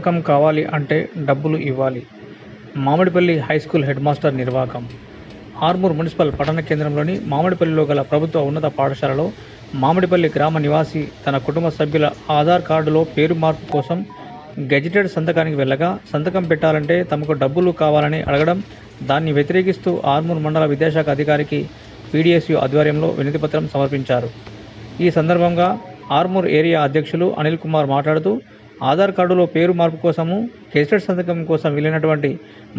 సంతకం కావాలి అంటే డబ్బులు ఇవ్వాలి. మామిడిపల్లి హైస్కూల్ హెడ్మాస్టర్ నిర్వాకం. ఆర్మూర్ మున్సిపల్ పట్టణ కేంద్రంలోని మామిడిపల్లిలో గల ప్రభుత్వ ఉన్నత పాఠశాలలో మామిడిపల్లి గ్రామ నివాసి తన కుటుంబ సభ్యుల ఆధార్ కార్డులో పేరు మార్పు కోసం గెజిటెడ్ సంతకానికి వెళ్ళగా సంతకం పెట్టాలంటే తమకు డబ్బులు కావాలని అడగడం, దాన్ని వ్యతిరేకిస్తూ ఆర్మూర్ మండల విద్యాశాఖ అధికారికి పీడీఎస్యూ ఆధ్వర్యంలో వినతిపత్రం సమర్పించారు. ఈ సందర్భంగా ఆర్మూర్ ఏరియా అధ్యక్షులు అనిల్ కుమార్ మాట్లాడుతూ, ఆధార్ కార్డులో పేరు మార్పు కోసము గెజిటెడ్ సంతకం కోసం వెళ్ళినటువంటి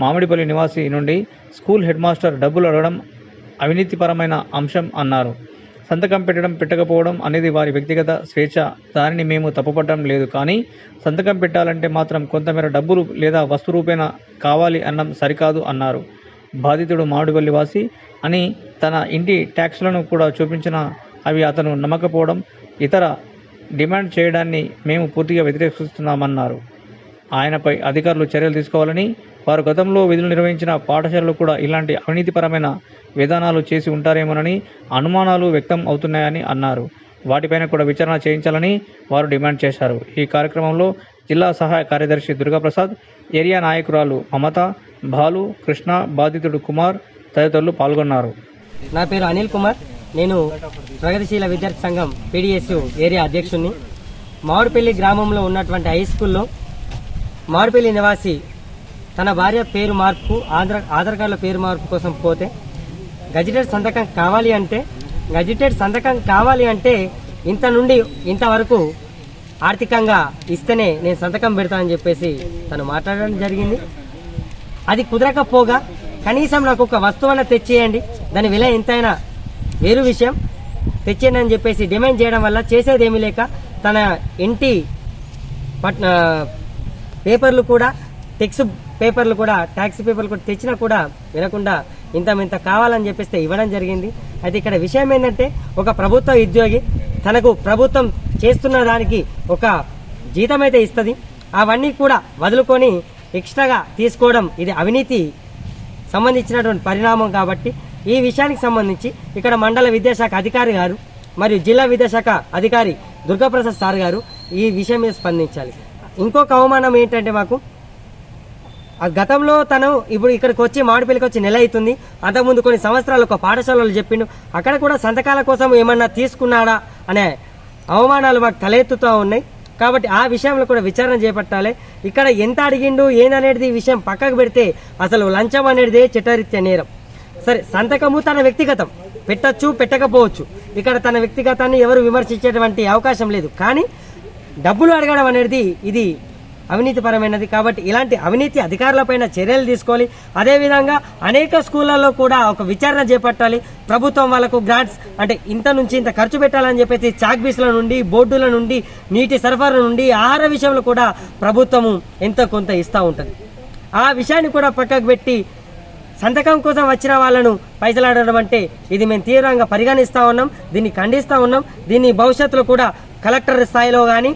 మామిడిపల్లి నివాసి నుండి స్కూల్ హెడ్ మాస్టర్ డబ్బులు అడగడం అవినీతిపరమైన అంశం అన్నారు. సంతకం పెట్టడం పెట్టకపోవడం అనేది వారి వ్యక్తిగత స్వేచ్ఛ, దానిని మేము తప్పుపట్టడం లేదు. కానీ సంతకం పెట్టాలంటే మాత్రం కొంతమేర డబ్బులు లేదా వస్తు రూపేణ కావాలి అన్నం సరికాదు అన్నారు. బాధితుడు మామిడిపల్లి వాసి అని తన ఇంటి ట్యాక్స్లను కూడా చూపించిన అవి అతను నమ్మకపోవడం, ఇతర డిమాండ్ చేయడాన్ని మేము పూర్తిగా వ్యతిరేకిస్తున్నామన్నారు. ఆయనపై అధికారులు చర్యలు తీసుకోవాలని, వారు గతంలో విధులు నిర్వహించిన పాఠశాలలు కూడా ఇలాంటి అవినీతిపరమైన విధానాలు చేసి ఉంటారేమోనని అనుమానాలు వ్యక్తం అవుతున్నాయని అన్నారు. వాటిపైన కూడా విచారణ చేయించాలని వారు డిమాండ్ చేశారు. ఈ కార్యక్రమంలో జిల్లా సహాయ కార్యదర్శి దుర్గాప్రసాద్, ఏరియా నాయకురాలు మమత, బాలు, కృష్ణ, బాధితుడు కుమార్ తదితరులు పాల్గొన్నారు. నా పేరు అనిల్ కుమార్. నేను ప్రగతిశీల విద్యార్థి సంఘం పీడీఎస్యూ ఏరియా అధ్యక్షుడిని. మామిడిపల్లి గ్రామంలో ఉన్నటువంటి హై స్కూల్లో మామిడిపల్లి నివాసి తన భార్య పేరు మార్పుకు ఆధార్ కార్డుల పేరు మార్పు కోసం పోతే గజిటెడ్ సంతకం కావాలి అంటే ఇంత నుండి ఇంతవరకు ఆర్థికంగా ఇస్తేనే నేను సంతకం పెడతానని చెప్పేసి తను మాట్లాడడం జరిగింది. అది కుదరకపోగా కనీసం నాకు ఒక వస్తువున తెచ్చేయండి, దాని విల ఎంతైనా వేరు విషయం, తెచ్చేయండి అని చెప్పేసి డిమాండ్ చేయడం వల్ల చేసేదేమీ లేక తన ఇంటి పేపర్లు కూడా ట్యాక్స్ పేపర్లు కూడా తెచ్చినా కూడా వినకుండా ఇంత కావాలని చెప్పేస్తే ఇవ్వడం జరిగింది. అయితే ఇక్కడ విషయం ఏంటంటే, ఒక ప్రభుత్వ ఉద్యోగి తనకు ప్రభుత్వం చేస్తున్న దానికి ఒక జీతం అయితే ఇస్తుంది, అవన్నీ కూడా వదులుకొని ఎక్స్ట్రాగా తీసుకోవడం ఇది అవినీతి సంబంధించినటువంటి పరిణామం. కాబట్టి ఈ విషయానికి సంబంధించి ఇక్కడ మండల విద్యాశాఖ అధికారి గారు మరియు జిల్లా విద్యాశాఖ అధికారి దుర్గాప్రసాద్ సార్ గారు ఈ విషయం మీద స్పందించాలి. ఇంకొక అవమానం ఏంటంటే, మాకు గతంలో తను ఇప్పుడు ఇక్కడికి వచ్చి మామిడిపల్లికి వచ్చి నెల అవుతుంది, అంతకుముందు కొన్ని సంవత్సరాలు ఒక పాఠశాలలో చెప్పిండు, అక్కడ కూడా సంతకాల కోసం ఏమన్నా తీసుకున్నాడా అనే అవమానాలు మాకు తలెత్తుతూ ఉన్నాయి. కాబట్టి ఆ విషయంలో కూడా విచారణ చేపట్టాలి. ఇక్కడ ఎంత అడిగిండు ఏందనేది విషయం పక్కకు పెడితే అసలు లంచం అనేది చట్టరీత్యా నేరం. సరే, సంతకము తన వ్యక్తిగతం, పెట్టచ్చు పెట్టకపోవచ్చు, ఇక్కడ తన వ్యక్తిగతాన్ని ఎవరు విమర్శించేటువంటి అవకాశం లేదు. కానీ డబ్బులు అడగడం అనేది ఇది అవినీతిపరమైనది. కాబట్టి ఇలాంటి అవినీతి అధికారులపైన చర్యలు తీసుకోవాలి. అదేవిధంగా అనేక స్కూళ్లలో కూడా ఒక విచారణ చేపట్టాలి. ప్రభుత్వం వాళ్ళకు గ్రాంట్స్ అంటే ఇంత నుంచి ఇంత ఖర్చు పెట్టాలని చెప్పేసి చాక్ పీసుల నుండి, బోర్డుల నుండి, నీటి సరఫరా నుండి, ఆహార విషయంలో కూడా ప్రభుత్వము ఎంత కొంత ఇస్తూ ఉంటుంది. ఆ విషయాన్ని కూడా పక్కకు పెట్టి సంతకం కోసం వచ్చిన వాళ్ళను పైసలు అడగడం అంటే ఇది మేము తీవ్రంగా పరిగణిస్తూ ఉన్నాం, దీన్ని ఖండిస్తూ ఉన్నాం. దీన్ని భవిష్యత్తులో కూడా కలెక్టర్ స్థాయిలో కానీ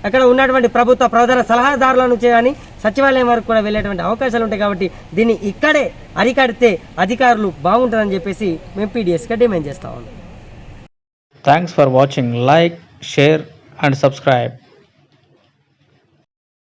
అక్కడ ఉన్నటువంటి ప్రభుత్వ ప్రధాన సలహాదారుల నుంచి కానీ సచివాలయం వరకు కూడా వెళ్ళేటువంటి అవకాశాలు ఉంటాయి. కాబట్టి దీన్ని ఇక్కడే అరికడితే అధికారులు బాగుంటుందని చెప్పేసి మేము పీడీఎస్గా డిమాండ్ చేస్తా ఉన్నాం. Thanks for watching. Like, share and subscribe.